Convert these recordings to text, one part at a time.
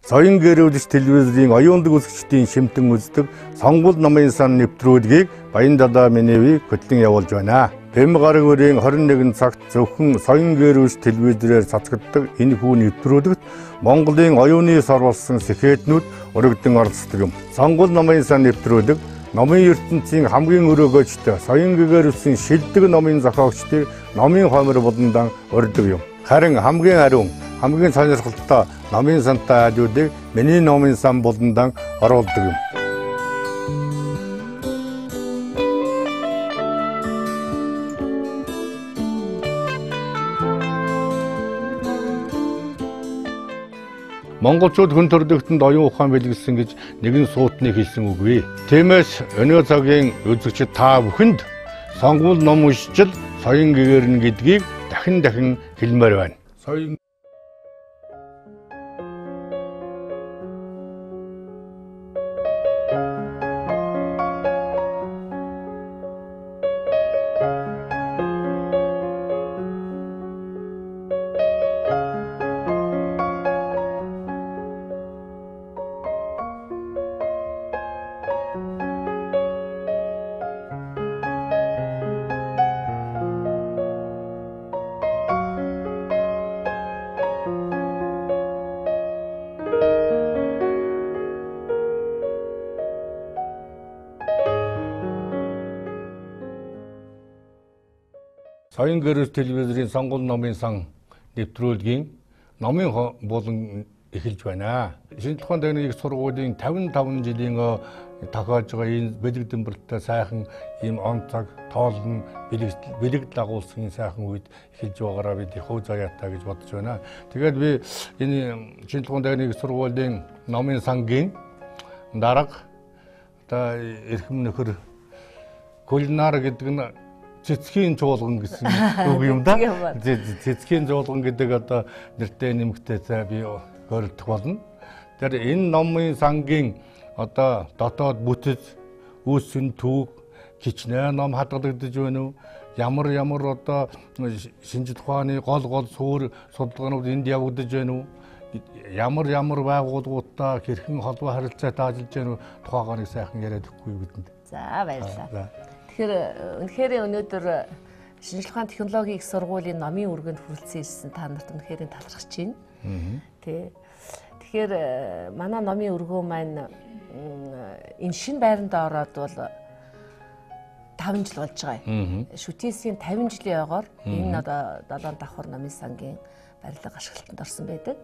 Соён гэрүүлэгч телевизийн оюундаг үзэгчдийн шимтэн үздэг сонгуул номын сан нэвтрүүлгийг Баян Миневийг хөтлөн явуулж байна. Пэм гараг өрийн 21 цагт зөвхөн соён гэрүүлэгч телевизээр цацгддаг энэ хүү нэвтрүүлэгт Монголын оюуны сорволсон сэхэтнүүд өргөдөн оролцдог юм. Сонгуул номын сан нэвтрүүлэг номын ертөнцийн хамгийн өрөөгөөчтэй соён гэрүүлсэн шилдэг номын зохиогчдыг номын хомор болондан урьдаг юм. Харин хамгийн ариун хамгийн сонирхолтой номын сантай айдуудыг миний номын сан болондан оруулдаг юм. Монголчууд хүн төрөлхтөнд оюун ухаан бэлгэсэн гэж нэгэн суутны хэлсэн үгүй. Тиймээс өнөө цагийн үзэгчид та бүхэнд сонгуул ном уншиж соён гэгэрнэ гэдгийг дахин хэлмээр байна. Соён гэрүүлэгч телевизийн сонгуул номын сан нэвтрүүлгийн номын болон эхэлж байна. Шинжлэх ухааны техникийн сургуулийн 55 жилийн тохиож байгаа энэ бэлэг дэмбэртэй сайхан ийм он цаг тоолн бэлэг дагуулсан сайхан үед эхэлж байгаараа бид хувь заяатай гэж бодож байна. Тэгээд би энэ шинжлэх ухааны техникийн сургуулийн номын сангийн дарга одоо эрхэм нөхөр кулинар гэдэг нь цэцгийн чуулган гэсэн үг юм да. Цэцгийн чуулган гэдэг одоо нэртэй нэмэгтэй би горилдох болно. Тэр энэ номын сангийн одоо дотоод бүтэц, үүсгэн түүх, кичнээн ном хадгалагдаж байна уу? Ямар одоо шинжлэх ухааны гол суур судалгаанууд энд явагдаж байна уу? Ямар байгууллагуудтай хэрхэн холбоо харилцаатай ажиллаж байна уу? Тухайгаар нэг сайхан яриад өгөхгүй бидэнд. За баярлалаа. Тэгэхээр үнэхээр өнөөдөр шинжлэх ухааны технологийн их сургуулийн номын үргэнд хүрэлцэн ирсэн та нарт үнэхээр талархаж байна. Тэгэхээр манай номын өргөө маань энэ шинэ байранд ороод бол 5 жил болж байгаа. Шүтээсийн 50 жилийн ойгоор энэ одоо 7 давхар номын сангийн барилга ашиглалтанд орсон байдаг.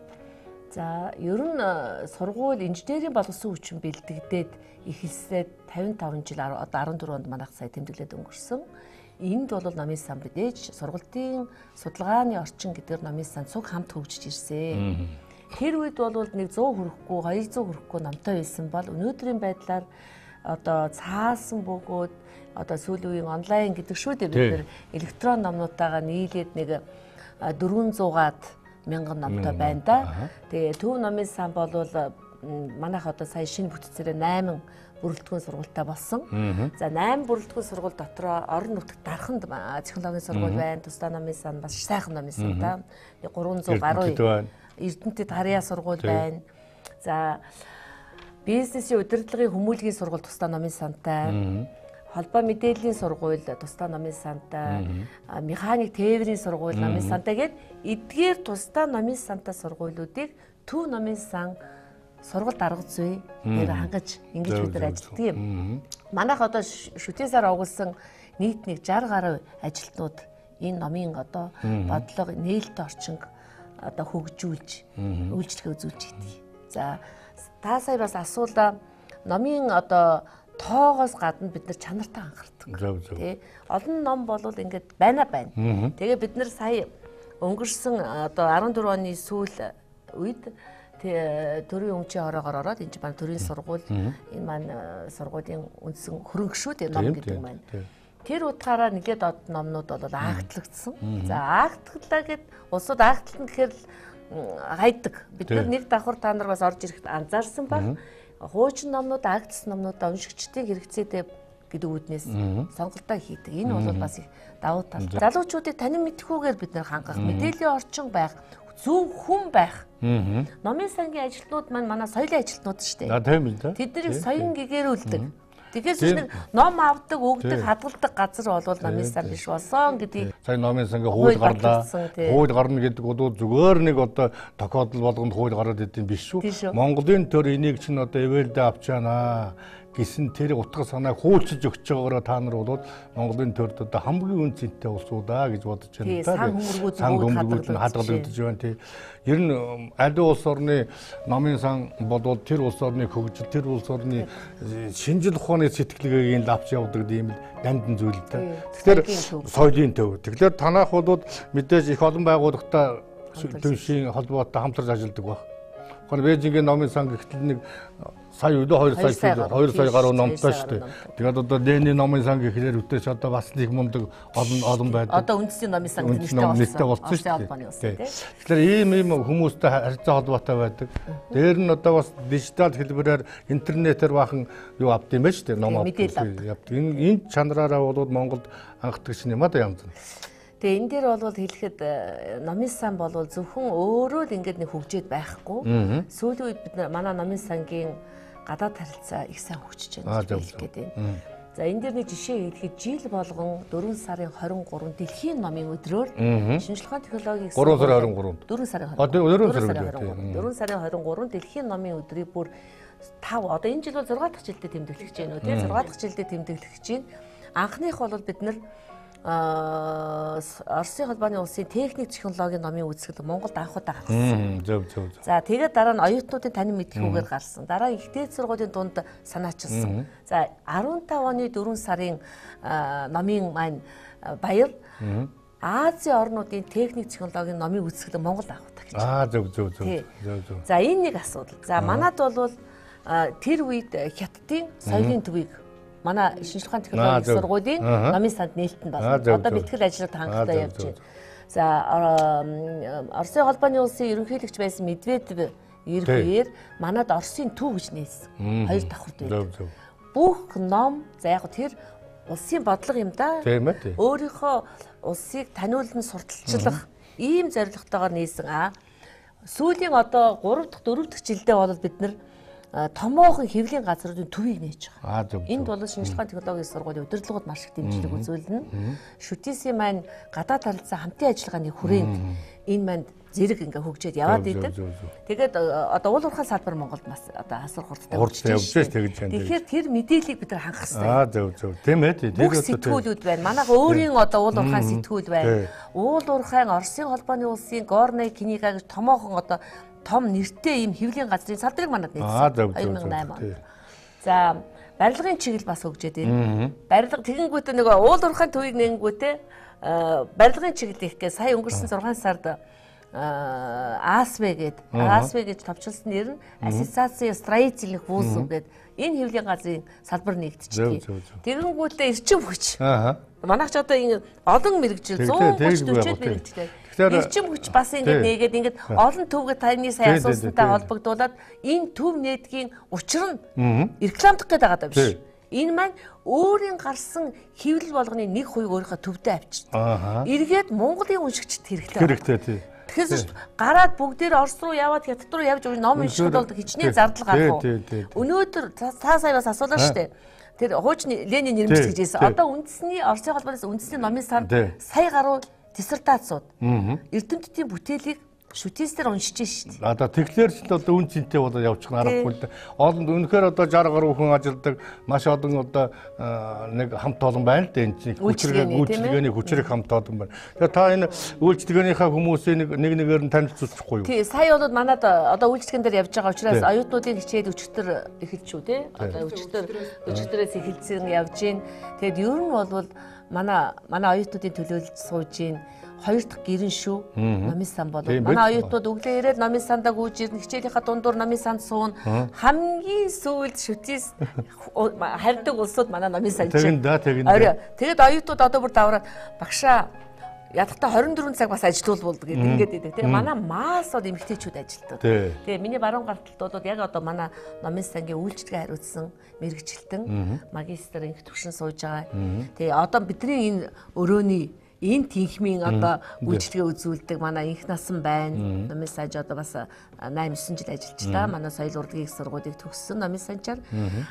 За ер нь сургууль инженерийн боловсон хүчин бэлдэгдээд эхэлсээд 55 жил одоо 14 онд манайх сая тэмдэглээд өнгөрсөн. Энд бол номын сан бидээж сургалтын судалгааны орчин гэдэг номын сан цуг хамт хөгжиж ирсэн. Тэр үед бол нэг 100 хүрэхгүй 200 хүрэхгүй номтой байсан бол өнөөдрийн байдлаар одоо цаасан бөгөөд одоо сүүлийн үеийн онлайн гэдэг шүү дээ бид нэр электрон номнуудаагаа нийлээд нэг 400-аад мянган номтой байна да. Тэгээ төв номын сан бол манайх одоо сая шинэ бүтцээрээ 8 бүрэлдэхүүн сургуультай болсон. За 8 бүрэлдэхүүн сургууль дотроо орон нутагт дарханд технологийн сургууль байна. Тусдаа номын сан бас сайхан номын сан та. 300 гаруй Эрдэнэтэд харьяа сургууль байна. За бизнесийн удирдлагын хүмүүлгийн сургууль тусдаа номын сантай. Холбоо мэдээллийн сургууль тусдаа номын сантай, механик тээврийн сургууль номын сантай гээд эдгээр тусдаа номын сантай сургуулиудыг төв номын сан сургалт арга зүй дээр хангаж ингэж бид нар ажилладаг юм. Манайх одоо шүтээсээр оголсон нийт нэг 60 гаруй ажилтнууд энэ номын одоо бодлого нээлттэй орчинг одоо хөгжүүлж үйлчлэгээ үзүүлж идэг. За та сая бас асуулаа номын одоо тоогоос гадна бид нар чанартай анхаардаг. Тэ олон ном болвол ингээд байна. Тэгээ бид нар сая өнгөрсөн одоо 14 оны сүүл үед төрийн өмчийн хороогоор ороод энэ маань төрийн сургууль энэ маань сургуулийн үндсэн хөрөнгө шүү дээ ном гэдэг маань. Тэр утгаараа нэгэд од номнууд бол агтлагдсан. За агтглаа гэд улсууд агтлалт гэхээр хайдаг. Бид нар нэг давхар та нар бас орж ирэхэд анзаарсан баг. Хуучин номнууд, агтсан номнуудаа уншигчдын хэрэгцээтэй гэдэг үүднээс сонголтоо хийдэг. Энэ бол бас их давуу тал. Залуучуудыг танин мэдхүүгээр бид нэр хангах, мэдээллийн орчин байх, зөв хүн байх Номын сангийн ажилтнууд маань манай соёлын ажилтнууд шүү дээ. Тийм л да. Тэд нарыг соён гэгэрүүлдэг. Тэгэхээр нэг ном авдаг, өгдөг, хадгалдаг газар бол номын сан биш болсон гэдгийг сая номын сангийн хууль гарлаа. Хууль гарна гэдэг бол зүгээр нэг одоо тохиолдол болгонд хууль гараад идэв биш шүү. Монголын төр энийг чинь одоо эвэлдэ авчаанаа гэсэн тэр утга санааг хуульчилж өгч байгаагаараа та нар бол Монголын төрд одоо хамгийн үнцэнтэй улс уу да гэж бодож байна. Сан хөмргүүд нь хадгалагдаж байна тий. Ер нь аливаа улс орны номын сан бодвол тэр улс орны хөгжил, тэр улс орны шинжил ухааны сэтгэлгээгийн лавч явдаг юм дандан зүйл л да. Тэгэхээр соёлын төв. Тэгэхээр танах бол мэдээж их олон байгууллагатай төвшин холбоотой хамтарч ажилладаг баг. Бээжингийн номын сан гэхтэл нэг сая үлээ 2 сая гаруй номтой шүү дээ. Тэгээд одоо Ленин номын сан гэхээр үтээч одоо бас нэг мундаг олон байдаг. Одоо үндэсний номын сан нэртэй болсон шүү дээ. Тэгэхээр ийм хүмүүстэй харьцаа холбоотой байдаг. Дээр нь одоо бас дижитал хэлбэрээр интернетээр бахан юу авд юм байна шүү дээ. Ном авд. Энэ чанараараа бол Монголд анхдагч юм а да янз. Тэгээ энэ дээр бол хэлэхэд номын сан бол зөвхөн өөрөө л ингэж нэг хөгжөөд байхгүй. Сүүлийн үед бид манай номын сангийн гадаад харилцаа их сайн хөгжиж байна гэж хэлгээд байна. За энэ дээр нэг жишээ хэлэхэд жил болгон 4 сарын 23 дэлхийн номын өдрөөр шинжлэх ухааны технологийн 3 сарын 23. 4 сарын 23. 4 сарын 23 дэлхийн номын өдрийг бүр 5 одоо энэ жил бол 6 дахь жилдээ тэмдэглэж байна уу тийм 6 дахь жилдээ тэмдэглэж чинь анхных бол бид нар Оросын холбооны улсын техник технологийн номын үүсгэл Монголд анхудаа гарсан. Зөв. За тэгээд дараа нь оюутнуудын танин мэдхүүгээр гарсан. Дараа нь ихтэй сургуулийн дунд санаачилсан. За 15 оны 4 сарын номын маань баяр Азийн орнуудын техник технологийн номын үүсгэл Монголд анхудаа гэж. Зөв. За энэ нэг асуудал. За манад бол тэр үед Хятадын соёлын төвийг манай шинжлэх ухааны технологийн сургуулийн номын санд нээлттэй байна. Одоо бэлтгэл ажиллагад хангалттай явж байна. За Оросын холбооны улсын ерөнхийлөгч байсан Медведев иргэхээр манад Оросын төв гэж нээсэн. 2 давхарт байдаг. Бүх ном за яг тэр улсын бодлого юм да. Өөрийнхөө улсыг таниулан сурталчлах ийм зорилготойгоор нээсэн. Сүүлийн одоо 3 дахь 4 дахь жилдээ бол бид нар томоохон хэвлийн газруудын төвийг нээж байгаа. Энд бол шинжлэх ухааны технологийн сургуулийн удирдлагууд маш их дэмжлэг үзүүлнэ. Шүтээсийн маань гадаад харилцаа хамтын ажиллагааны хүрээнд энэ маань зэрэг ингээ хөгжөөд яваад идэг. Тэгээд одоо уул уурхай салбар Монголд бас одоо асар хурдтай хөгжиж байна. Тэгэхээр тэр мэдээллийг бид нар хангах хэрэгтэй. Зөв. Тийм ээ. Бүх сэтгүүлүүд байна. Манайх өөрийн одоо уул уурхайн сэтгүүл байна. Уул уурхайн Оросын холбооны улсын Горная Книга гэж томоохон одоо том нэртэй ийм хэвлийн газрын салдрыг манад нээсэн 2008 онд. За барилгын чиглэл бас хөгжөөд байна. Барилга тэгэнгүүтээ нөгөө уул уурхайн төвийг нэнгүүтээ барилгын чиглэл их гээ сая өнгөрсөн 6 сард АСВ гэж товчилсан нэр нь Ассоциация строительных вузов гэдэг энэ хэвлийн газрын салбар нэгдчихлээ. Тэгэнгүүтээ эрчим хүч. Манайх ч одоо ингэ олон мэрэгжил 130 40 мэрэгжил. Эрчим хүч бас ингэ нээгээд ингэ олон төвгө таны сая асуусантай холбогдуулаад энэ төв нээдгийн учир нь рекламдах гээд байгаа даа биш. Энэ маань өөрийн гарсан хэвлэл болгоны 1% өөрийнхөө төвдөө авчирсан. Эргээд Монголын уншигчд хэрэгтэй. Тэгэхээр гараад бүгдээр Орос руу яваад Хятад руу явж ном уншихад бол хичнээн зардал гарах уу. Өнөөдөр та сая бас асуулаа шүү дээ. Тэр хуучны Ленин нэрмжлэг гэж хэлсэн. Одоо үндэсний Оросын холбооноос үндэсний номын санд сая гаруй диссертацууд эрдэмтдийн бүтээлийг шүтээсээр уншиж шүү дээ. Одоо тэгэхээр ч одоо үн цэнтэй болоод явчих аргагүй л. Олон үнэхээр одоо 60 гаруй хүн ажилладаг маш олон одоо нэг хамт олон байна л да энэ чинь үйлчлэгээний хүчрэг хамт олон байна. Тэгэхээр та энэ үйлчлэгээнийхээ хүмүүсийн нэг нэгээр нь танилцуулахгүй юу? Тий, сая бол манад одоо үйлчлэгэн дээр явж байгаа учраас оюутнуудын хичээл өчигдөр эхэлж шүү дээ. Одоо өчигдөрөөс эхэлсэн явж гин. Тэгэд ер нь бол манай оюутнуудын төлөөлж сууж гин. 2 дахь гэрэн шүү. Номын сан бол манай оюутнууд өглөө ирээд номын сандаа гүйж ирнэ. Хичээлийнхаа дундуур номын санд суун. Хамгийн сүүлд шүтээс харьдаг улсууд манай номын сан чинь. Тэгээд оюутнууд одоо бүр давраад багшаа ядахта 24 цаг бас ажилуул болдог гэдэг ингээд идэг. Тэгээ манай маас бол эмэгтэйчүүд ажилтдаг. Тэгээ миний баруун гарталд бол яг одоо манай номын сангийн үйлчлэгээ хариуцсан мэрэгчлэн магистр инх төвшин сууж байгаа. Тэгээ одоо бидний энэ өрөөний энэ тэнхмийн одоо үйлчлэгээ үзүүлдэг манай инх насан байна. Номын санж одоо бас 8 9 жил ажиллаж та. Манай соёл урлагийн их сургуулийг төгссөн номын санжаар.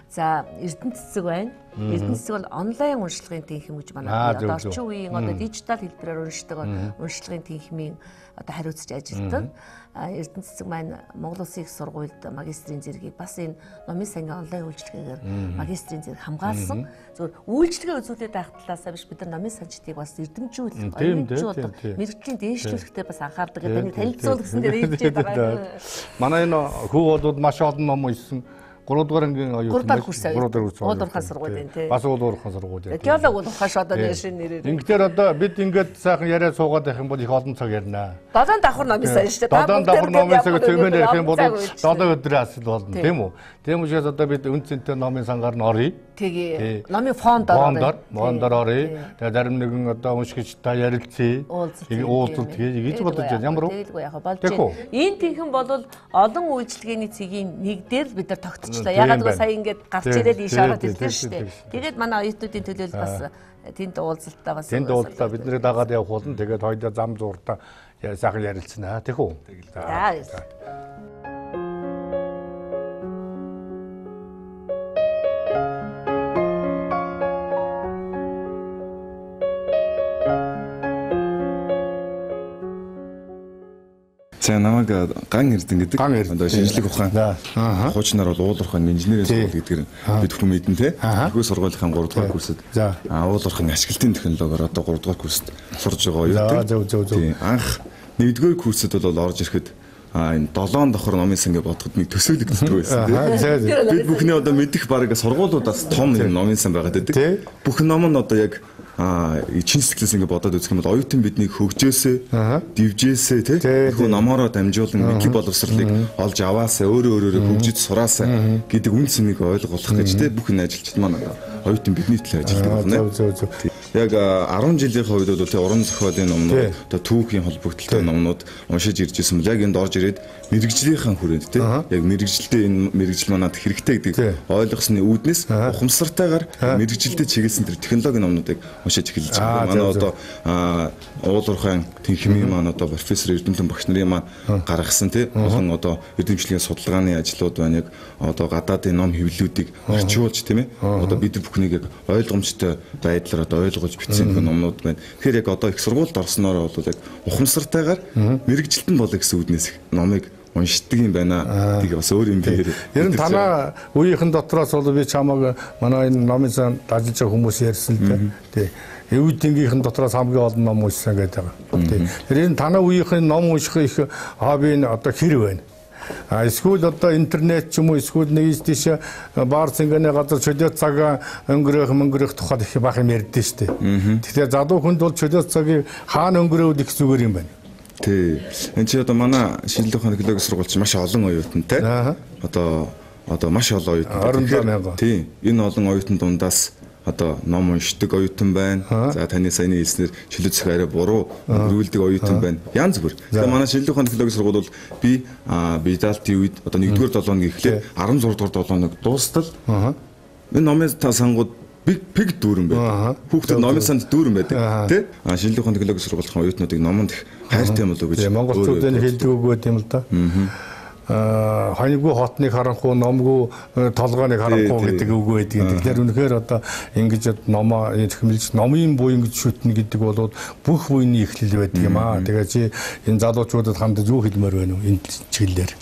За Эрдэнэ цэцэг байна. Эрдэнэ цэцэг бол онлайн уншлагын тэнхим гэж манай одоо орчин үеийн одоо дижитал хэлбэрээр уншдаг уншлагын тэнхмийн одоо хариуцж ажилладаг. Эрдэнэ цэцэг маань Монгол Улсын их сургуульд магистрийн зэргийг бас энэ номын сангийн онлайн үйлчлэгээр магистрийн зэрэг хамгаалсан. Зөвхөн үйлчлэгээ үзүүлээд байх талаасаа биш бид нар номын санчдыг бас эрдэмжүүлэх, оюутнууд мэрэгжлийн дээшлүүлэхдээ бас анхаардаг гэдэг танилцуул гэсэн дээр хэлж байгаа. Манай энэ хүү болоод маш олон ном уншсан. 3 дугаар ангийн оюутан. 3 дахь курс уулуурхай сургуулийн тий. Бас уулуурхай сургууль. Геолог уулуурхай одоо шинэ нэрээр. Ингээд одоо бид ингээд сайхан яриад суугаад байх юм бол их олон цаг ярина. 7 давхар номын сан шүү дээ. 7 давхар номын цаг цөмөр ярих юм бол 7 өдрийн асал болно тийм үү? Тийм учраас одоо бид үн цэнтэй номын сангаар нь оръё. Тэгээ номын фондор оръё. Тэгээ зарим нэгэн одоо уншигч та ярилцъя. Уулзалт гэж бодож байна. Ямар уу? Тэгэлгүй яхаа болж байна. Энэ тэнхэн бол олон үйлчлэгээний цэгийн нэг дээр бид нар тогтчихлоо. Ягаад гэвэл сая ингээд гарч ирээд ийш ороод ирлээ шүү дээ. Тэгээд манай оюутнуудын төлөөлөл бас тэнд уулзалтаа бас тэнд уулзалтаа бидний дагаад явах болно. Тэгээд хоёулаа зам зууртаа сайхан ярилцсан аа тийх үү? За. За намайг Ган Эрдэнэ гэдэг. Одоо шинжлэх ухаан хуучнаар бол уулуурхайн инженерийн сургууль гэдгээр бид хүмүүс мэдэн те. Тэрхүү сургуулийн 3 дугаар курсэд уулуурхайн ашиглалтын технологиор одоо 3 дугаар курсэд сурж байгаа оюутан. Анх 1-р курсэд бол орж ирэхэд энэ 7 давхар номын сангийн бодоход нэг төсөөлөг гэсэн байсан тийм. Бид бүхний одоо мэдих бараг сургуулиудаас том нэг номын сан байгаад байдаг. Бүх ном нь одоо яг чин сэтгэлээс ингэ бодоод үзэх юм бол оюутан биднийг хөгжөөсөө, дивжээсээ тийм номоороо дамжуулан мэдлэг боловсролыг олж аваасаа, өөрөө хөгжиж сураасаа гэдэг үн цэнийг ойлгуулах гэж тийм бүх энэ ажилчид маань оюутан бидний төлөө ажилладаг байна. Яг 10 жилийн хувьд бол тийм уран зохиолын номнууд, одоо түүхийн холбогдлолтой номнууд уншиж ирж байсан бол яг энд орж ирээд мэрэгжлийнхэн хүрээнд тийм яг мэрэгжилдээ энэ мэрэгжил манад хэрэгтэй гэдэг ойлгосны үүднээс ухамсартайгаар мэрэгжилдээ чиглэсэн тэр технологийн номнуудыг уншиж эхэлж байгаа. Манай одоо уулуурхайн тэнхимийн маань одоо профессор Эрдэмтэн багш нарын маань гаргасан тийм олон одоо эрдэмтлийн судалгааны ажлууд байна. Яг одоо гадаадын ном хэвлэлүүдийг орчуулж тийм ээ одоо бид бүхнийг яг ойлгомжтой байдлаар одоо ойлгуулж бичсэн номнууд байна. Тэгэхээр яг одоо их сургуульд орсноор бол яг ухамсартайгаар мэрэгжилтэн болоо гэсэн үднээс номыг уншдаг юм байна. Тийг бас өөр юм дээр. Ер нь танаа үеийнхэн дотроос бол би чамаг манай энэ номын сан ажиллаж байгаа хүмүүс ярьсан л дээ. Тий. Эвүүдийнхэн дотроос хамгийн олон ном уншсан гэдэг байгаа. Тий. Тэр энэ танаа үеийнхэн ном унших их хобби нь одоо хэр байна? Эсвэл одоо интернет ч юм уу эсвэл нэг тийш баар цэнганы газар чөлөө цаг өнгөрөх тухайд их бах юм ярьдэн штэ. Тэгэхээр залуу хүнд бол чөлөө цагийг хаана өнгөрөөвд их зүгээр юм байна. Тий. Энд чи одоо манай шинжлэх ухааны технологийн сургуульч маш олон оюутантай. Одоо маш олон оюутан. Тий. Энэ олон оюутан дундаас одоо ном уншдаг оюутан байна. За таны саяны хэлснээр чөлөө цэг арай буруу өрүүлдэг оюутан байна. Янз бүр. Тэгээ манай шинжлэх ухааны технологийн сургууль бол би бидалтын үед одоо 1-р 7 хоног эхлээд 16-р 7 хоног дуустал энэ номын сангууд пиг дүүрэн байдаг. Хүүхдүүд номын санд дүүрэн байдаг. Тэ? Шинжлэх ухааны технологийн сургуулийн оюутнуудыг номонд их хайртай юм болов гэж. Монголчууд энэ хэлдэг үг байт юм л да. Ханьгүй хотныг харанхуу, номгүй толгойныг харанхуу гэдэг үг байдаг. Тэгэхээр үнэхээр одоо ингэж номоо хэмэлж номын буй ингэж шүтнэ гэдэг бол бүх буйны эхлэл байдаг юм аа. Тэгээ чи энэ залуучуудад хандаж юу хэлмээр байна вэ энэ чиглэлээр?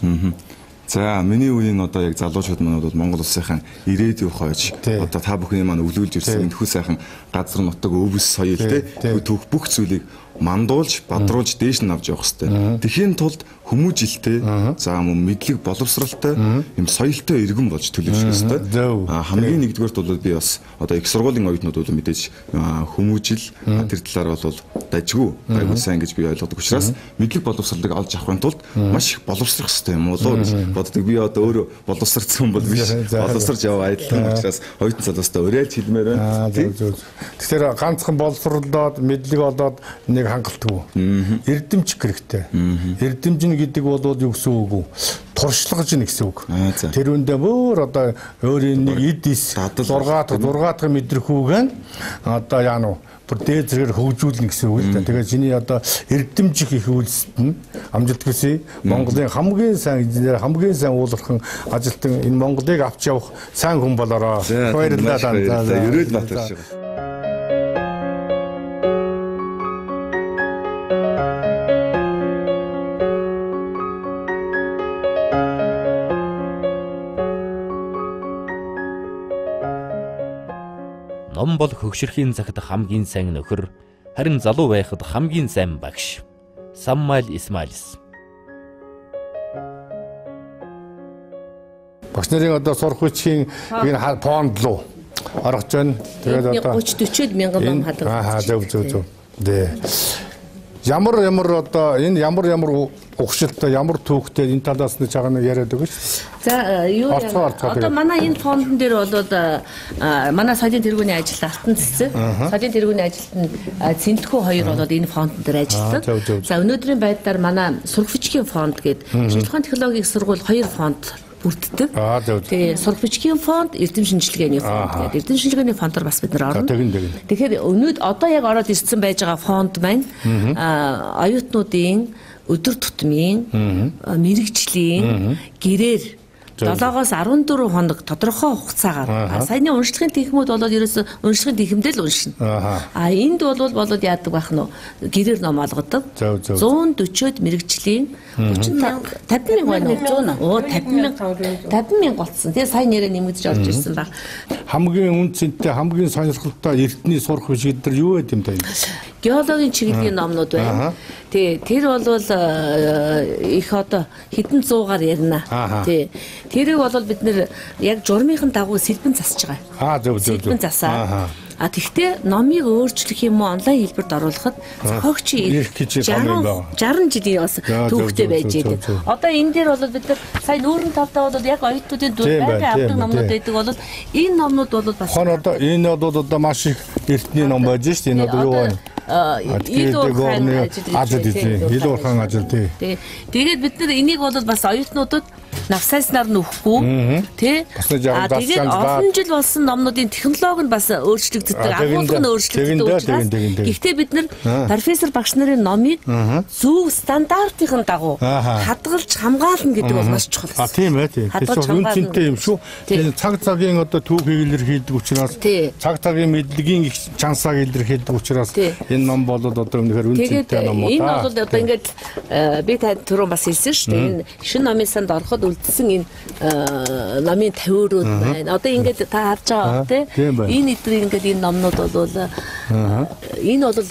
За миний үеийн одоо яг залуучууд манад бол Монгол улсынхан ирээдүйн хойж одоо та бүхний маань өвлүүлж ирсэн энэ хүү сайхан газар нутаг өвс соёл те түүх бүх зүйлийг мандуулж, бадруулж дээш нь авч явах хэрэгтэй. Тэхийн тулд хүмүүжилтэй, за мөн мэдлэг боловсралтай, юм соёлтой иргэн болж төлөвшөх хэрэгтэй. Хамгийн нэгдүгээрт бол би бас одоо их сургуулийн оюутнууд бол мэдээж хүмүүжил тэр талаар бол дажгүй гайгүй сайн гэж би ойлгодог учраас мэдлэг боловсралыг олж авахын тулд маш их боловсрох хэрэгтэй юм болоо гэж боддог. Би одоо өөрөө боловсрцсан хүн бол биш. Боловсрч яваа айдлан учраас оюутан залуустай уриалж хэлмээр байна. Тэгэхээр ганцхан боловсруулаад мэдлэг олоод нэг хангалтгүй. Эрдэмч хэрэгтэй. Эрдэмж гэдэг бол юу гэсэн үг вэ? Туршлагаж нэг гэсэн үг. Тэр үндэ бүр одоо өөрийн нэг эд ис 6 дахь мэдрэх үг нь одоо яа нь бүр дээд зэрэг хөгжүүлнэ гэсэн үг л да. Тэгээд чиний одоо эрдэмжих их үйлсэд нь амжилт хүсье. Монголын хамгийн сайн инженер, хамгийн сайн уулархан ажилтан энэ Монголыг авч явах сайн хүн болоорой. Баярлалаа. Ерөөд Баатар шиг. Ном бол хөгшөрхийн цагт хамгийн сайн нөхөр, харин залуу байхад хамгийн сайн багш. Самуэль Исмаилс. Багш нарын одоо сурах хүчийн энэ фонд руу орж байна. Тэгээд одоо 30-40 мянган ном хадгалж. Зөв. Ямар одоо энэ ямар угшилтай ямар түүхтэй энэ талаас нь чагаа нэг яриад өгөөч. За юу одоо манай энэ фондон дээр бол манай соёлын тэргүүний ажил алтан цэцэг, соёлын тэргүүний ажилтнаа Цэнтхүү хоёр бол энэ фондон дээр ажилладаг. За өнөөдрийн байдлаар манай сурах бичгийн фонд гэдэг шинжилгээ ухааны технологийн сургууль 2 фонд бүрддэг. Тэгээ сурах бичгийн фонд, эрдэм шинжилгээний фонд гэдэг. Эрдэм шинжилгээний фондор бас бид нар орно. Тэгэхээр одоо яг ороод ирсэн байж байгаа фонд маань оюутнуудын өдөр тутмын мэрэгжлийн гэрээр 7-оос 14 хоног тодорхой хугацаагаар саяны уншлагын техникүүд бол ерөөсө уншлагын техникдэл уншина. Энд бол яадаг байх нь гэрээр ном олгодог. 140-од мэрэгжлийн 50 мянга 50 мянга болсон. Тэгээ сая нэрээ нэмэгдэж орж ирсэн баг. Хамгийн үнцэнтэй, хамгийн сонирхолтой эрдний сурах бичиг дээр юу байд юм та? Геологийн чиглэлийн номнууд байна. Тэр бол их одоо хэдэн зуугаар ярина. Тэрийг бол бид нэр яг журмынхын дагуу сэлбэн засаж байгаа. Сэлбэн засаа. Тэгвэл номыг өөрчлөх юм уу онлайн хэлбэрт оруулахад зохиогчийн 60 жилийн бас түүхтэй байж байгаа. Одоо энэ дээр бол бид нар сая нүүрэн тавдаа бол яг оюутнуудын байнгын авдаг номнууд байдаг бол энэ номнууд бол бас одоо энэ бол одоо маш их эртний ном байж шээ. Энэ одоо юу вэ? Илуурхан ажил тий. Тэгээд бид нар энийг бол бас оюутнуудад навсайснаар нөхгүй тий. Тэгээд олон жил болсон номнуудын технологи нь бас өөрчлөгддөг, агуулга нь өөрчлөгддөг. Гэхдээ бид нар профессор багш нарын номыг зөв стандартын дагуу хадгалж хамгаална гэдэг бол маш чухал. Тийм бай тий. Тэгэхээр үнцэнтэй юм шүү. Цаг цагийн одоо түүхийг илэрхийлдэг учраас цаг цагийн мэдлэгийн их чансааг илэрхийлдэг учраас энэ ном бол одоо үнэхээр үнцэнтэй ном уу. Энэ бол одоо ингээд би танд түрүү бас хэлсэн шүү дээ. Энэ шинэ номын санд ороход үлдсэн энэ номын тавиурууд байна. Одоо ингээд та харж байгаа тий. Энэ эдрийг ингээд энэ номнууд бол энэ бол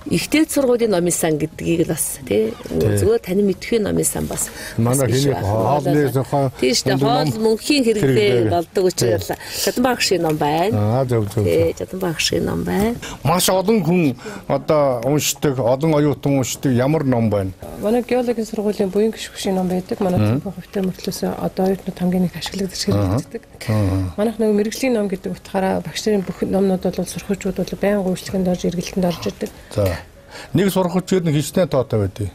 ихтэй сургуулийн номын сан гэдгийг бас тий зүгээр танин мэдхийн номын сан бас манай хийх хоолны тийш дээ хоол мөнхийн хэрэгтэй болдог учраас Жаданбагшийн ном байна. Зөв. Жаданбагшийн ном байна. Маш олон хүн одоо уншдаг, олон оюутан уншдаг ямар ном байна? Манай геологийн сургуулийн буян гიშгүшийн ном байдаг. Манай төв хөвтэй мөртлөөс одоо оюутнууд хамгийн их ашиглагдаж хэрэгждэг. Манайх нэг мэрэгжлийн ном гэдэг утгаараа багш нарын бүх номнууд бол сурахчууд бол байнга үйлчлэгэнд орж эргэлтэнд орж ирдэг. Нэг сурахчид нэг хичнээн тоотой байдгийг.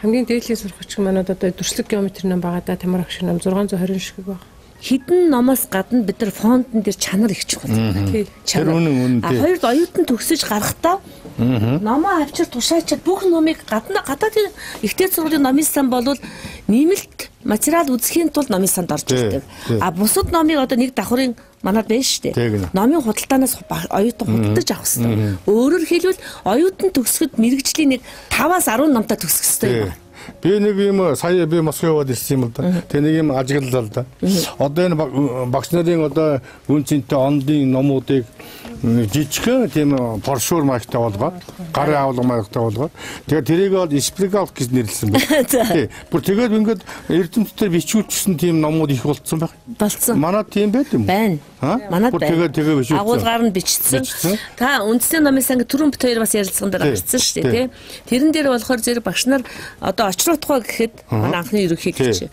Хамгийн дээдлийн сурахч манад одоо дүрслэг геометри ном байгаа да, Тамар агш ном 620 шиг байна. Хідэн номоос гадна бид нар фондон дээр чанар их чухал. Тэр үнэн. Хоёрд оюутан төгсөж гарахдаа номоо авчир тушаачаад бүх номыг гадаад ихтэй сургуулийн номын сан болвол нэмэлт материал үзэхийн тулд номын санд орж ирдэг. Бусад номыг одоо нэг давхрын манад байна шүү дээ. Номын худалдаанаас оюутан худалдаж авах хэрэгтэй. Өөрөөр хэлбэл оюутан төгсөхөд мэрэгжлийн нэг 5-аас 10 номтой төгсөх хэрэгтэй юм. Би нэг юм сая би Москва яваад ирсэн юм л да. Тэ нэг юм ажиглалаа л да. Одоо энэ багш нарын одоо үнцэнтэй ондын номуудыг жижигхэн тийм поршуур маягтай болгоод гарын авлага маягтай болгоод тэгээд тэрийг бол спригал гэж нэрлсэн байна. Тий. Бүр тэгээд ингээд эрдэмтдээр бичүүлчихсэн тийм номууд их болцсон байх. Болцсон. Манад тийм байт юм. Байна. Манад байна. Тэгээд бичүүлсэн. Агуулгаар нь бичсэн. Та үндэсний номын сан түрүүн бит хоёр бас ярилцсан дээр гарсан шүү дээ, тий. Тэрэн дээр болохоор зэрэг багш нар одоо очротгой гэхэд манай анхны ерөнхий гэрч.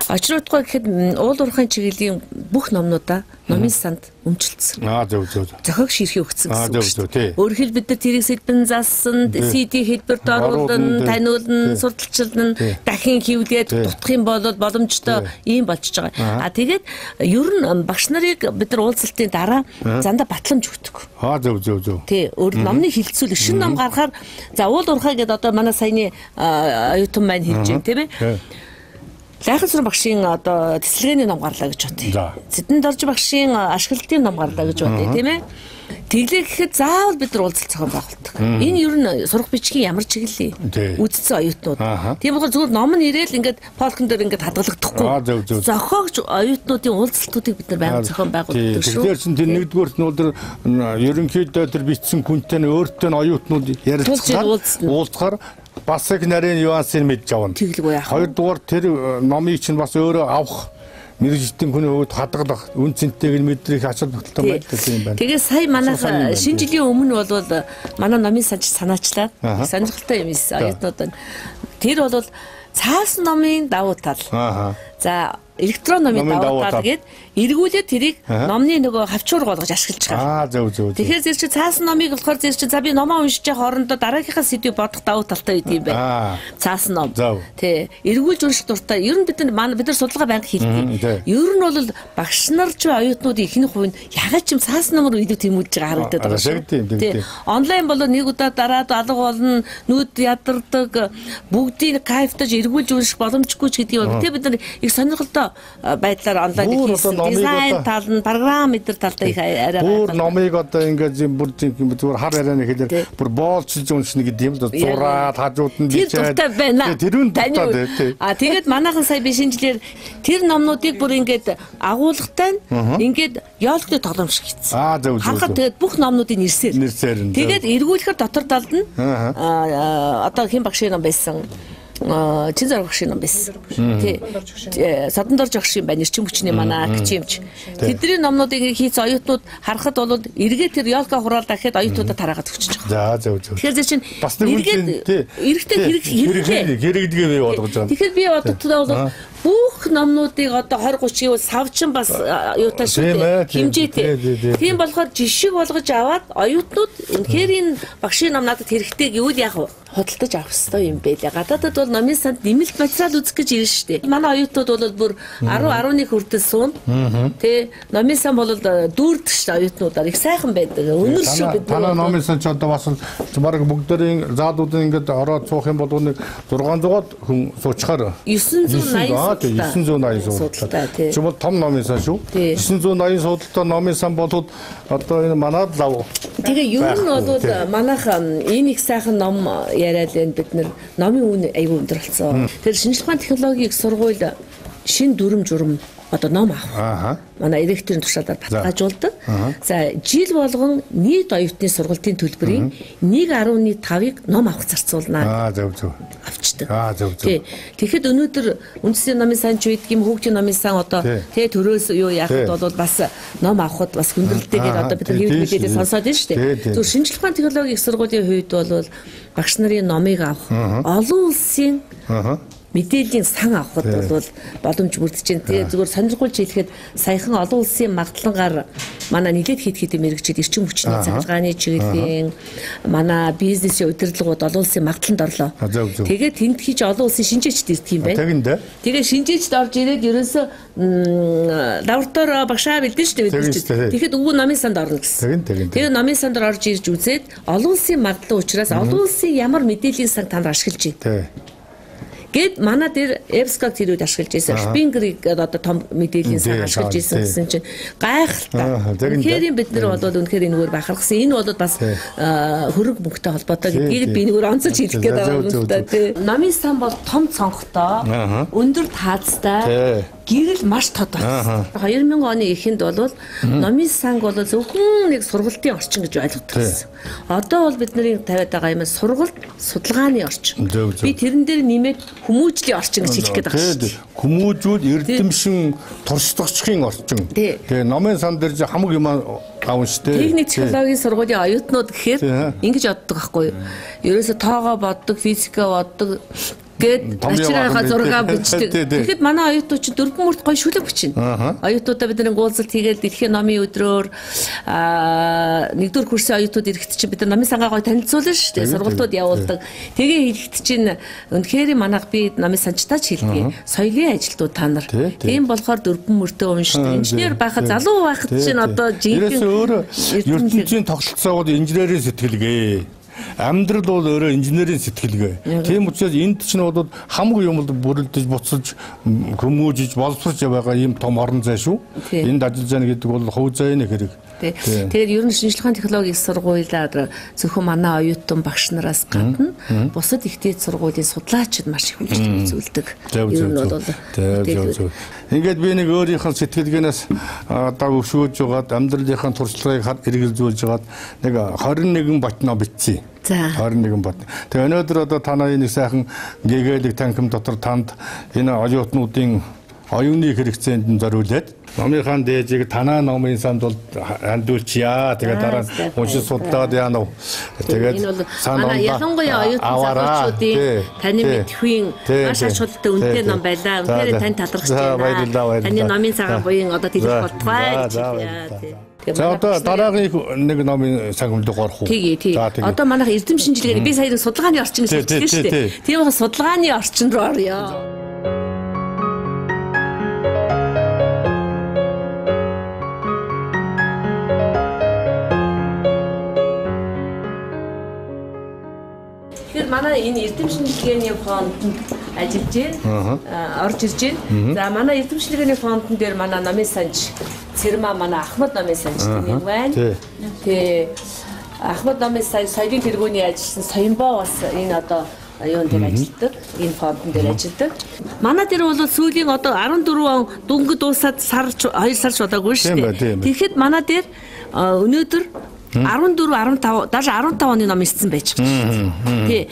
Очротгой гэхэд уул уурхайн чиглэлийн бүх номнуудаа номын санд өмчлөсөн. Зөв. Зохиог ширхий өгсөн гэсэн үг шүү дээ. Тий. Өөрөөр бид нар тэрийг сэдвэн зассан, CD хэлбэрт оруулна, таниулна, сурталчилна, дахин хийвлээд дутах юм бол боломжтой ийм болчихж байгаа. Тэгээд ер нь багш нарыг бид нар уулзалтын дараа зандаа батламж өгдөг. Зөв. Тий, өөр номны хилцүүлэг шинэ ном гаргахаар за уул уурхай гэдэг одоо манай саяны оюутан маань хэлж байна тийм ээ. Лайхан суран багшийн одоо тэслэгээний ном гарлаа гэж бодъё. Зэдэн дорж багшийн ашиглалтын ном гарлаа гэж бодъё тийм ээ. Тэглээ гэхэд заавал бид нар уулзалт зохион байгуулдаг. Энэ ер нь сурах бичгийн ямар чиглэлээ үздсэн оюутнууд. Тийм болохоор зүгээр ном нь ирээл ингээд полкон дээр ингээд хадгалагдахгүй. Зохиогч оюутнуудын уулзалтуудыг бид нар байнга зохион байгуулдаг шүү. Тэгэхээр чинь тэр нэгдүгээрт нь бол ерөнхийдөө тэр бичсэн хүнтэй нь өөртөө нь оюутнууд ярилцахаар уулзахаар бас их нарийн нюансыг мэдж авна. Хоёрдугаар тэр номыг чинь бас өөрөө авах мэрэгжлийн хүний хувьд хадгалах үн цэнтэйг мэдрэх ачаал бүгдэлтэй байдаг юм байна. Тэгээ сая манайх шинэ жилийн өмнө бол манай номын санаачлаад сонирхолтой юм ийсэн оюутнууд. Тэр бол цаасан номын давуу тал. За электрон номын давуу тал гээд эргүүлээд тэрийг номны нөгөө хавчуурга болгож ашиглаж байгаа. Зөв. Тэгэхээр зэрэг чи цаасан номыг болохоор зэрэг чи за би номоо уншиж байгаа хоорондоо дараагийнхаа сэдвийг бодох давуу талтай байд юм байна. Цаасан ном. Тий. Эргүүлж унших дуртай. Ер нь бид нар судалгаа байнга хийдэг. Ер нь бол багш нар ч оюутнууд ихэнх хувь нь ягаад ч юм цаасан номоор илүү тэмүүлж байгаа харагдаад байгаа шүү. Тий. Онлайн бол нэг удаа дараад алга болно, нүд ядардаг, бүгдийг кайфтаж эргүүлж унших боломжгүй ч гэдгийг бол тий бид нар их сонирхолтой байдлаар онлайн хийсэн. Дизайн тал нь, програм мэдэр талтай их арай. Бүр номыг одоо ингээд бүр зүгээр хар ярианы хэлээр бүр боолчилж уншна гэдэг юм л зураад хажууд нь бичээд. Тэр дуртай. Тэгээд манайхан сая би шинжилгээр тэр номнуудыг бүр ингээд агуулгатай ингээд ёолкны тоглоом шиг хийсэн. Харахад тэгээд бүх номнуудын нэрсээр. Тэгээд эргүүлэхээр дотор талд нь одоо хэн багшийн ном байсан. Чин зэрэг багшийн ном байсан. Тий. Садандар жагшийн байна. Эрчим хүчний манай агчимч. Тэдний номнуудыг хийц оюутнууд харахад бол эргээд тэр ёлка хураал дахиад оюутнуудаа тараагаад өгч байгаа. Зөв. Тэгэхээр зэрэг чинь эргээд хэрэгдгээ бий болгож байгаа. Тэгэхээр би одоо бүх номнуудыг одоо 20-30 бол савчин бас юутай шүү дээ. Хэмжээтэй. Тийм болохоор жишг болгож аваад оюутнууд үнэхээр энэ багшийн ном надад хэрэгтэй гэвэл яг худалдаж авах хэрэгтэй юм байлаа. Гадаадд бол номын санд нэмэлт материал үзэх гэж ирнэ шүү дээ. Манай оюутнууд бол бүр 10-11 хүртэл суун. Тэ номын сан бол дүүрдэг шүү дээ оюутнуудаар. Их сайхан байдаг. Өнөр шиг бид манай номын сан ч одоо бас баг бүгдийн заадуудын ингээд ороод суух юм бол нэг 600-аад хүн суучаар 980 судалтай. Чи бол том номын сан шүү. 980 судалтай номын сан болоод одоо энэ манад лав. Тэгээ ер нь бол манайхан энэ их сайхан ном яриад байна бид нар номын үн аягүй өндөр болсон. Тэр шинжлэх ухааны технологийн сургууль шин дүрм журм одоо ном авах. Манай электрийн туршлагаар баталгаажуулдаг. За жил болгон нийт оюутны сургалтын төлбөрийн 1.5-ыг ном авах зарцуулнаа. Зөв. Авчдаг. Зөв. Тэгэхэд өнөөдөр үндэсний номын сан ч үйдэг юм хүүхдийн номын сан одоо тэгээ төрөөс юу яахад бол бас ном авахд бас хүндрэлтэйгээр одоо бид хэвлэл мэдээлэл сонсоод байна шүү дээ. Зөв шинжлэх ухааны технологийн их сургуулийн хувьд бол багш нарын номыг авах олон улсын мэдээллийн сан авахд бол боломж бүрдэж байна. Тэгээ зүгээр сонирхолж хэлэхэд саяхан олон улсын магадлангаар манай нийлээд хэд мэрэгчид эрчим хүчний цахилгааны чиглэлийн манай бизнесийн удирдлагууд олон улсын магадланд орлоо. Тэгээ тэнд хийж олон улсын шинжээчд ирдэг юм байна. Тэгээ шинжээчд орж ирээд ерөөсөө лаборатори багшаа бэлдэн шүү дээ. Тэгэхэд өвөө номын санд орно гэсэн. Тэгээ номын санд орж ирж үзээд олон улсын магадлан учраас олон улсын ямар мэдээллийн сан танд ашиглаж байна. Гэт манай дээр Эвскаг тэр үед ашиглаж байсан. Шпингерийг одоо том мэдээллийн сан ашиглаж байсан гэсэн чинь гайхалтай. Тэгэхээр бид нар бол үнэхээр энэгээр бахархсан. Энэ бол бас хөрөг мөнгөтэй холбоотой гэдгийг би нэгээр онцолж хэлэх гээд байгаа юм л да тий. Номын сан бол том цонхтой, өндөр таацтай, гэрэл маш тод болсон. 2000 оны эхэнд бол номын санг бол зөвхөн нэг сургалтын орчин гэж ойлгодог байсан. Одоо бол бидний тавиад байгаа юм сургалт, судалгааны орчин. Би тэрэн дээр нэмээд хүмүүжлийн орчин гэж хэлэх гээд байгаа шүү дээ. Хүмүүжүүд эрдэмшин туршлагчийн орчин. Тэгээ номын сан дээр хамаг юм аавн шүү дээ. Техник технологийн сургуулийн оюутнууд гэхээр ингэж боддог байхгүй юу? Ерөөсө тоогоо боддог, физикаа боддог, гээд ачираагаа зураг бичдэг. Тэгэхэд манай оюутнууд чинь дөрвөн мөрт гоё шүлэг бичнэ. Оюутнуудаа бид нэг уулзалт хийгээд дэлхийн номын өдрөөр 1-р курсын оюутнууд ирэхэд чинь бид номын сангаа гоё танилцуулна шүү дээ. Сургалтууд явуулдаг. Тэгээ ирэхэд чинь үнэхээр манайх би номын санчтаач хэлдэг. Соёлын ажилтнууд та нар. Тийм болохоор дөрвөн мөртөө уншдаг. Инженер байхад залуу байхад чинь одоо жинхэнэ өөрөө ертөнцийн тогтолцоогод инженерийн сэтгэлгээ. Амьдрал бол өөрөө инженерийн сэтгэлгээ. Тийм учраас энд чинь бол хамгийн юмд бүрэлдэж буцаж хүмүүжиж боловсрч байгаа ийм том орон зай шүү. Энд ажиллаж байгаа гэдэг бол хувь заяаны хэрэг. Тэгээд ер нь шинжилгээний технологийн сургуулиар зөвхөн манай оюутан багш нараас гадна бусад их дээд сургуулийн судлаачид маш их үйлчлэг үзүүлдэг. Ер нь бол ингээд би нэг өөрийнхөө сэтгэлгээнээс одоо өшөөж жагаад амьдралынхаа туршлагыг эргэлзүүлж жагаад нэг 21 ботно бичсэн. За 21 бот. Тэгээ өнөөдөр одоо танай нэг сайхан гэгээлэг танхим дотор танд энэ оюутнуудын оюуны хэрэгцээнд зориулээд номынхаа дээжийг танаа номын санд бол хандуулчихъя. Тэгээ дараа уншиж судлаад яана уу. Тэгээд манай ялангуяа оюутан залуучуудын таны мэдхийн маш их чөлөөтэй үнэтэй ном байлаа. Үнэхээр тань талархаж байна. Таны номын цагаан буян одоо тэлэх болтугай. За одоо дараагийн нэг номын сангамд орох уу? Тий. Одоо манайх эрдэм шинжилгээний би сая судалгааны орчин гэж хэлсэн шүү дээ. Тийм ба судалгааны орчин руу орё. Тэгэхээр манай энэ эрдэм шинжилгээний фондонд ажиллаж байна. Орж ирж байна. За манай эрдэм шинжилгээний фондон дээр манай номын санч Цэрмаа манай Ахмад номын санч нэг байна. Тэгээ Ахмад номын соёлын тэргүүний ажилласан Соёнбоо бас энэ одоо юунд дээр ажилладаг. Энэ фондон дээр ажилладаг. Манай дээр бол сүүлийн одоо 14 он дүнгэд дуусаад 2 сар ч удаагүй шүү дээ. Тэгэхэд манай дээр өнөөдөр 14 15 даже 15 оны ном ирсэн байж байгаа. Тий.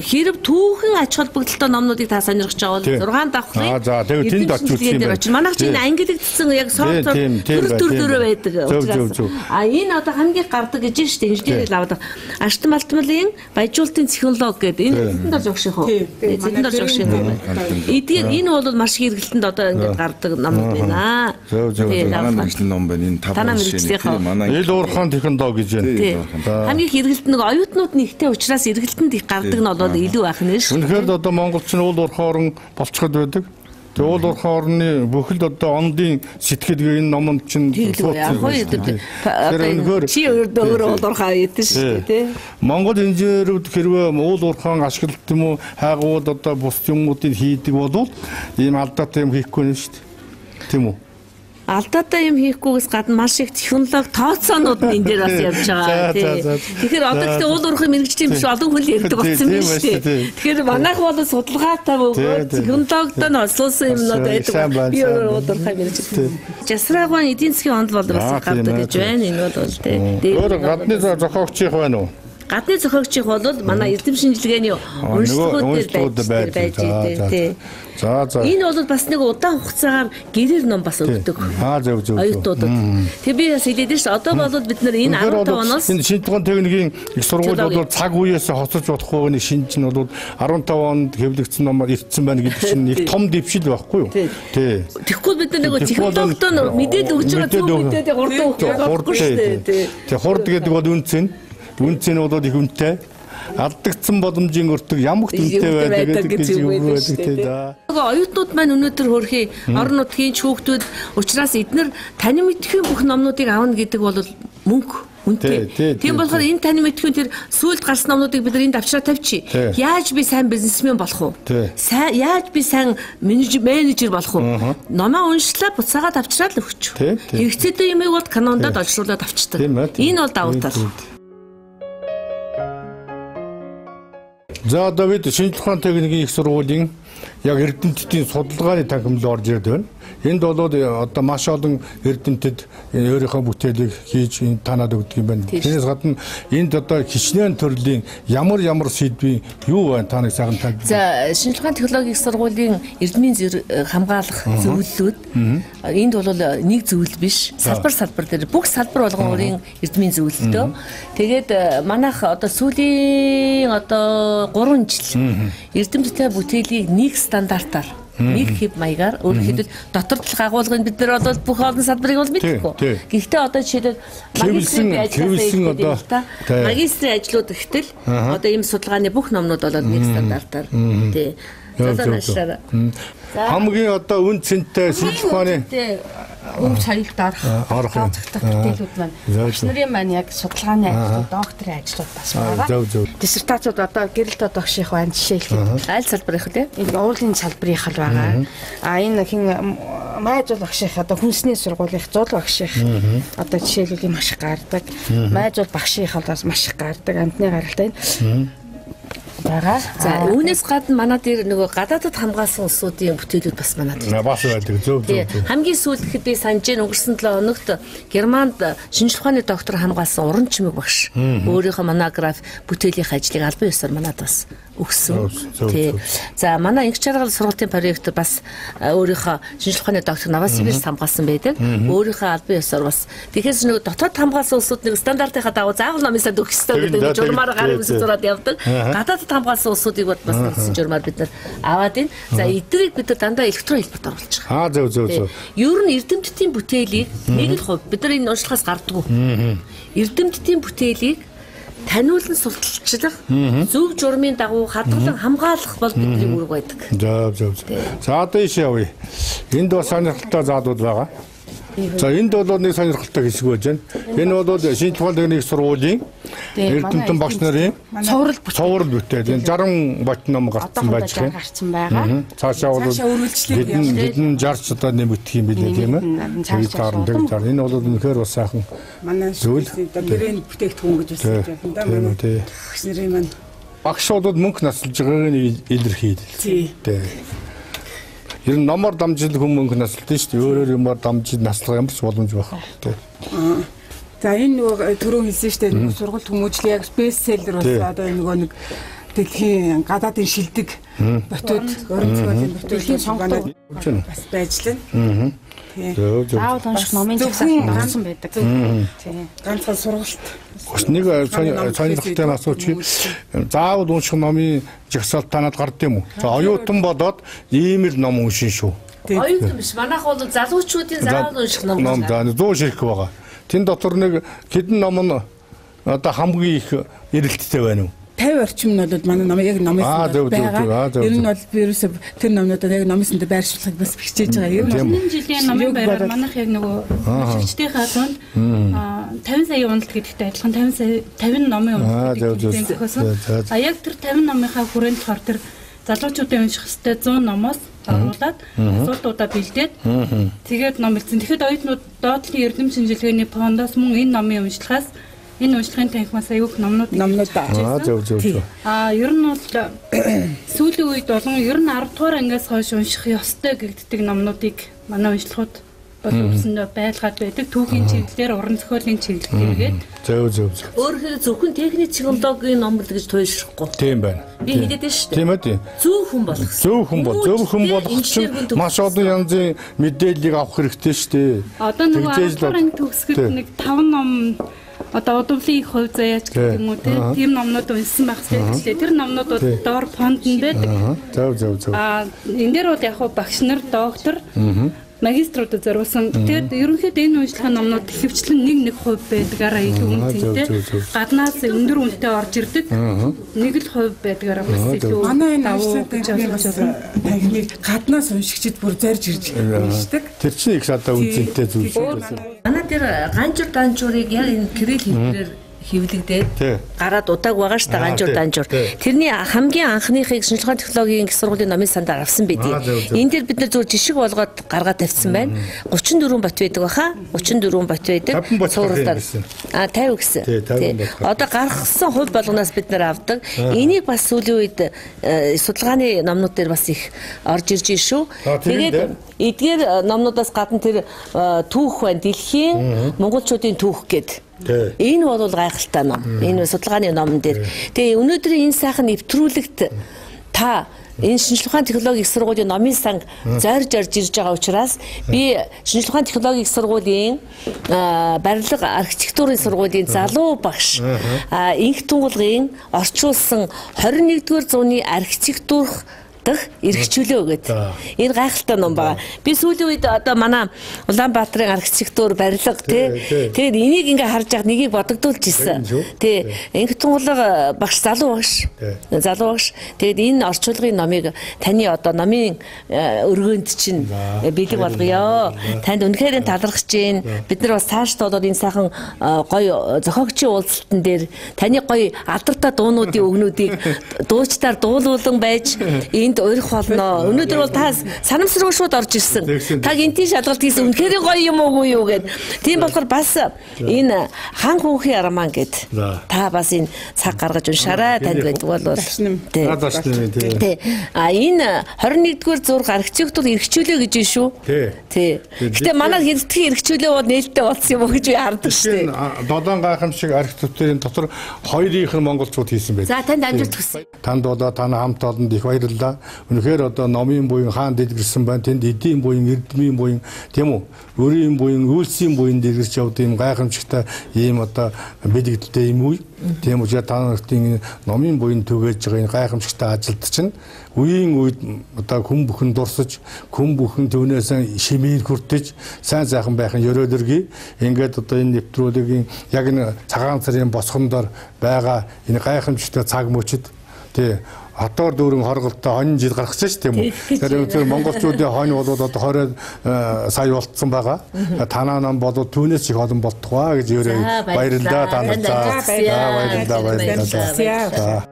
Хэрэг түүхэн ач холбогдолтой номнуудыг та сонирхож байгаа бол 6 давхрын. За тэгээд тэнд очиж юм байна. Манайх чинь ангилагдсан яг сорт төр байдаг. Энэ одоо хамгийн гардаг гэж шүү дээ. Инженерийг авдаг. Аштан малтмалын баяжуулалтын технологи гэдэг энэ эзэнд орж өгших үү? Эзэнд орж өгших үү? Эдгээр энэ бол маш их хэрэглэлтэнд одоо ингээд гардаг номнууд байна. Манай мэргэжлийн ном байна. Энэ 5 манай ил уурхаан технологи гэж байна. Хамгийн их эргэлт нэг оюутнууд нэгтэй учраас эргэлтэнд их гардаг нь бол илүү байх нь шүү. Үнэхээр одоо монголч нь уул уурхаан болцоход байдаг. Тэгээ уул уурхааны бүхэл одоо ондын сэтгэлгээ энэ номонд чинь чи өөрөө уул уурхаа ядсан шүү дээ. Монгол инженерүүд хэрвээ уул уурхаан ашиглалт юм уу хайгууд одоо бус юмнуудыг хийдэг бол ийм алдаатай юм хийхгүй нь шүү дээ. Тийм үү? Алдаатай юм хийхгүйгээс гадна маш их технологи тооцоонууд энэ дээр бас явж байгаа. Тэгэхээр одоо гэхдээ уул уурхай мэрэгчлийн биш олон хүн ярьдаг болсон юм шүү дээ. Тэгэхээр манайх бол судалгаатай технологитой нь олсон юмнууд байдаг. Би уул уурхай мэрэгчтэй. Жасраагаан эдийн засгийн онд бол бас гардаг гэж байна. Энэ бол тий. Өөр гадны зохиогчийн байна уу? Гадны зохиогчийн бол манай эрдэм шинжилгээний уншлагууд дээр байж дээ. За. Энэ бол бас нэг удаан хугацаагаар гэрээр ном бас өгдөг. Зөв. Оюутнуудад. Тэгээ би бас хэлээд шүү. Одоо бол бид нар энэ 15 оноос энэ шинж тухайн техникийн их сургууль бол цаг үеэс хоцорч бодохгүй нэг шинж нь бол 15 онд хэвлэгдсэн номоор ирсэн байна гэдэг чинь нэг том дэвшил байхгүй юу? Тий. Тэгэхгүй бид нар нэг технологитой мэдээд өгч байгаа зөв мэдээд хурд шүү дээ. Тэг хурд гэдэг бол үнцэн бол их үнэтэй. Алдагдсан боломжийн өртөг ямагт үнэтэй байдаг гэж юм байдаг тий. Оюутнууд маань өнөөдөр хөрхий орон нутгийн хүүхдүүд учраас эдгээр тань мэдхийн бүх номнуудыг аавна гэдэг бол мөнгө үнэтэй. Тийм болохоор энэ тань мэдхийн тэр сүүлд гарсан номнуудыг бид энд авчраа тавьчих. Яаж би сайн бизнесмен болох вэ? Яаж би сайн менежер болох вэ? Номоо уншлаа буцаагаад авчраад л өгч. Хэрэгцээтэй юмыг бол канондад олшруулад авчдаг. Энэ бол давуу тал. За одоо бид шинж тухайн техникийн их сургуулийн яг эрдэмтдийн судалгааны танхимд орж ирдэг байна. Энд бол одоо маш олон эрдэмтэд өөрийнхөө бүтээлийг хийж танаад өгдөг юм байна. Тэрнээс гадна энд одоо хичнээн төрлийн ямар сэдвийн юу байна та нэг сайхан тайлбар. За шинжилгээний технологийн сургуулийн эрдмийн хамгаалах зөвлөлүүд энд бол нэг зөвлөл биш. Салбар дээр бүх салбар болгон өөрийн эрдмийн зөвлөлтөө. Тэгээд манайх одоо сүүлийн 3 жил эрдэмтдийн бүтээлийг нэг стандартаар нэг хэв маягаар өөрөөр хэлбэл дотор талх агуулгыг бид нар бол бүх олон салбарыг бол мэдэхгүй. Гэхдээ одоо жишээлбэл магистрийн ажлууд гэхтэл одоо ийм судалгааны бүх номнууд бол нэг стандартаар тий. Хамгийн одоо үн цэнтэй шинжилгээний өвч соёлд орох бүтээлүүд маань багш нарын маань яг судалгааны ажлууд, докторийн ажлууд бас байгаа. Диссертацууд одоо гэрэлт багших байна жишээ хэлбэл аль салбарынх вэ? Энэ уулын салбарынх л байгаа. Энэ хин майжуул багших одоо хүнсний сургуулийн зул багших одоо жишээлбэл маш их гардаг. Майжуул багших бас маш их гардаг. Амтны гаралтай байгаа. За үүнээс гадна манай дээр нөгөө гадаадд хамгаалсан улсуудын бүтээлүүд бас манай дээр бас байдаг. Зөв. Хамгийн сүүлд гэхэд би санаж өнгөрсөн 7 хоногт Германд шинжлэх ухааны доктор хамгаалсан уран чимэг багш өөрийнхөө монограф бүтээлийн ажлыг албан ёсоор манад бас өгсөн. Тий. За манай инх чаргал сургуулийн проект бас өөрийнхөө шинжлэх ухааны доктор Новосибирс хамгаалсан байдаг. Өөрийнхөө албан ёсоор бас тэгэхээр нөгөө дотоод хамгаалсан улсууд нэг стандартынхаа дагуу заавал номын санд өгөх ёстой гэдэг журмаар гарыг үсэж зураад явдаг. Гадаадд хамгаалсан улсуудыг бас гэсэн журмаар бид нар аваад ийн. За эдгэрийг бид дандаа электрон хэлбэрт оруулж байгаа. Зөв. Ер нь эрдэмтдийн бүтээлийг нэг л хувь бид нар энэ уншлагаас гардггүй. Эрдэмтдийн бүтээлийг таниулан сурталчлах, зөв журмын дагуу хадгалан хамгаалах бол бидний үүрэг байдаг. Зөв. За одоо ийш явъя. Энд бас сонирхолтой заалууд байгаа. За энд бол нэг сонирхолтой хэсэг байж байна. Энэ бол шинжлэх ухааны техникийн сургуулийн эрдэмтэн багш нарын цоврал бүтээл. Энэ 60 бот ном гарсан байж байна. Цаашаа бол хэдэн 60 одоо нэмэгдэх юм билээ тийм ээ. Тэгээд дараа энэ бол үнэхээр бас сайхан манай гэрээний бүтээгдэхүүн гэж үсэж байна да манай багш нарын маань багшуудад мөнгө наслж байгааг илэрхийлээ. Тийм. Ер нь номоор дамжуулах хүн мөнгө наслдаг шүү дээ. Өөрөөр юмар дамжиж наслах ямар ч боломж байхгүй. За энэ нөгөө түрүү хэлсэн шүү дээ. Сургалт хүмүүжил яг бестселлер болсон. Одоо нөгөө нэг дэлхийн гадаадын шилдэг ботууд өрнөц болон ботуудын сонгонод бас байжлаа. Заавал унших номын жагсаалтанд орсон байдаг. Тийм. Ганцхан сургалт. Нэг сонирхолтой асууч. Заавал унших номын жагсаалт танад гардыг юм уу? За оюутан болоод ийм л ном уншин шүү. Оюутан биш. Манайх бол залуучуудын заавал унших ном байгаа. 100 ширхэг байгаа. Тэн дотор нэг хэдэн ном нь одоо хамгийн их эрэлттэй байна уу? 50 орчим нь бол манай ном яг номын байгаа. Ер нь бол вирус тэр номнуудад яг номын санд байршуулахыг бас хичээж байгаа. Ер нь энэ жилийн номын байраар манайх яг нөгөө хичтэйхээ дунд 50 сая уналт гэдэгтэй адилхан 50 номын уналт зохиосон. А яг тэр 50 номынхаа хүрээнд болохоор тэр залуучуудын унших хэвээр 100 номоос оруулаад асуултуудаа бэлдээд тэгээд ном бичсэн. Тэгэхэд оюутнууд доотлын эрдэм шинжилгээний фондоос мөн энэ номын уншлагаас энэ уншлагын танхимаас аюух номнууд зөв. Ер нь бол сүүлийн үед болон ер нь 10 дугаар ангиас хойш унших ёстой гэгддэг номнуудыг манай уншлагууд бол үсэндээ байлгаад байдаг. Түүхийн чиглэлээр уран зохиолын чиглэлээргээд зөв. Өөрөөр зөвхөн техник технологийн ном л гэж туйлшрахгүй. Тийм байна. Би хэлээд шүү дээ. Тийм ээ. Зөв хүн болох чинь маш олон янзын мэдээллийг авах хэрэгтэй шүү дээ. Одоо нөгөө 10 дугаар анги төгсгөл нэг 5 ном одоо удамлын их хувь заяач гэх юм уу тийм номнууд уншсан байх хэрэгтэй. Тэр номнуудад доор фонд нь байдаг. Зөв. Энэ дээр бол яг багш нар, доктор, магиструудад зориулсан. Тэгээд ерөнхийдөө энэ уншлагын номнууд хэвчлэн нэг хувь байдгаараа илүү үнэтэй. Гаднаас өндөр үнэтэй орж ирдэг. Нэг л хувь байдгаараа бас илүү. Манай энэ танхимыг гаднаас уншигчид бүр зарж ирж уншдаг. Тэр чинь их одоо үнэтэй зүйл. Манай дээр ганжуур данжуурыг яг энэ кирилл хэлбэрээр хөвлөгдээд гараад удааг байгаа шүү дээ данжуур. Тэрний хамгийн анхныхыг шинжилгээ ухааны технологийн их сургуулийн номын сандаар авсан байдгийг. Энэ дээр бид нар зөв жишг болгоод гаргаад тавьсан байна. 34 бот байдаг баха. 34 бот байдаг. Сууралдаар 50 гэсэн. Одоо гаргасан хувь болгоноос бид нар авдаг. Энийг бас сүүлийн үед судалгааны номнууд дээр бас их орж ирж байна шүү. Тэгээд эдгээр номнуудаас гадна тэр түүх байна. Дэлхийн монголчуудын түүх гэдэг. Энэ бол гайхалтай ном. Энэ судалгааны номн дээр. Тэгээ өнөөдрийн энэ сайхан нэвтрүүлэгт та энэ шинжилгээ ухааны технологийн их сургуулийн номын санг зорж ирж байгаа учраас би шинжилгээ ухааны технологийн их сургуулийн барилга архитектурын сургуулийн залуу багш инх тунгалгын орчуулсан 21-р зууны архитектурх дах эрхчлөө гэдэг. Энэ гайхалтай ном байгаа. Би сүүлийн үед одоо манай Улаанбаатарын архитектур барилга тэгээд энийг ингээ харж яхад нэгийг бодогдуулж ирсэн. Тий. Инх тунгалга багш залуу багш. Тэгээд энэ орчуулгын номыг таны одоо номын өргөнд чинь бэлэг болгоё. Танд үнэхээр талархаж байна. Бид нар бас цаашдаа болоод энэ сайхан гоё зохиогчийн уулзалтан дээр таны гоё алдартай дуунуудын өгнүүдийг дуучдаар дуулуулан байж урих болно. Өнөөдөр бол та санамсруу шууд орж ирсэн. Та гинтийн шалгалт хийсэн үнэхээр гоё юм уугүй юу гэд. Тийм болохоор бас энэ хан хүүхийн арман гэд. Та бас энэ цаг гаргаж уншаарай. Танд байдаг бол тий. Энэ 21-р зураг архитектур эрхчлөө гэж байна шүү. Тий. Гэтэ манай хэрдэх эрхчлөө бол нээлттэй болсон юм уу гэж би хардаг шүү дээ. Додон гайхамшиг архитектурын дотор хоёрынх нь монголчууд хийсэн байдаг. За танд амжилт хүсье. Танд одоо таны хамт олонд их баярлалаа. Үнэхээр одоо номын буян хаан дэлгэрсэн байна. Тэнд эдийн буян, эрдмийн буян, тийм үү? Өрийн буян, үйлсийн буян дэлгэрч явд ийм гайхамшигтай ийм одоо бэлэгдэлтэй юм уу? Тийм үү? Та нарын номын буян түгээж байгаа энэ гайхамшигтай ажилд чинь үеийн үед одоо хүн бүхэн дурсаж, хүн бүхэн төвнөөс шимээр хүртэж, сайн сайхан байхын ёроолөргий. Ингээд одоо энэ нэвтрүүлгийн яг энэ цагаан сарын босгондор байгаа энэ гайхамшигтай цаг мөчид тий хатуур дүүрэн хорголттой хонь жил гаргасан ш тийм үү. Тэгэхээр монголчуудын хонь бол одоо 20 сая болцсон байгаа. Танаа нам бол түүнээс их олон болтугай гэж өөрөө баярлалаа танарт. Баярлалаа.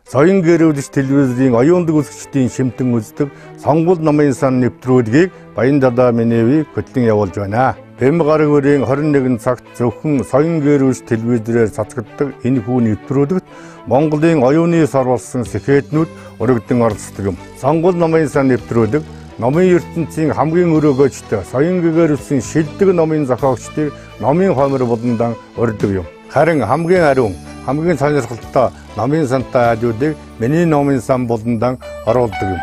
Соён гэрүүлэгч телевизийн оюундаг үзэгчдийн шимтэн үздэг сонгуул номын сан нэвтрүүлгийг Баяндаалаа Миневи хөтлөн явуулж байна. Бэм гараг өрийн 21 цагт зөвхөн соён гэрүүлэгч телевизээр цацгддаг энэ хүү нэвтрүүлэгт Монголын оюуны сар болсон сэхэтнүүд өргөдөн оролцдог юм. Сонгуул номын сан нэвтрүүлэг номын ертөнцийн хамгийн өрөөгөөжтэй соён гэрүүлсэн шилдэг номын зохиогчдыг номын хомор болондан урьдаг юм. Харин хамгийн ариун хамгийн сонирхолтой номын сантай хажуудыг миний номын сан болондан оруулдаг юм.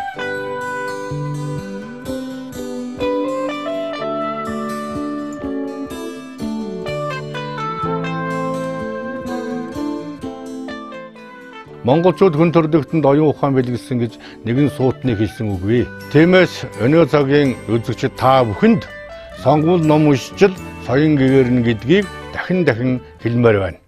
Монголчууд хүн төрөлхтөнд оюун ухаан бэлгэлсэн гэж нэгэн суутны хэлсэн үгүй. Тиймээс өнөө цагийн үзэгчид та бүхэнд сонгуул ном уншчил соён гэгэрнэ гэдгийг дахин хэлмээр байна.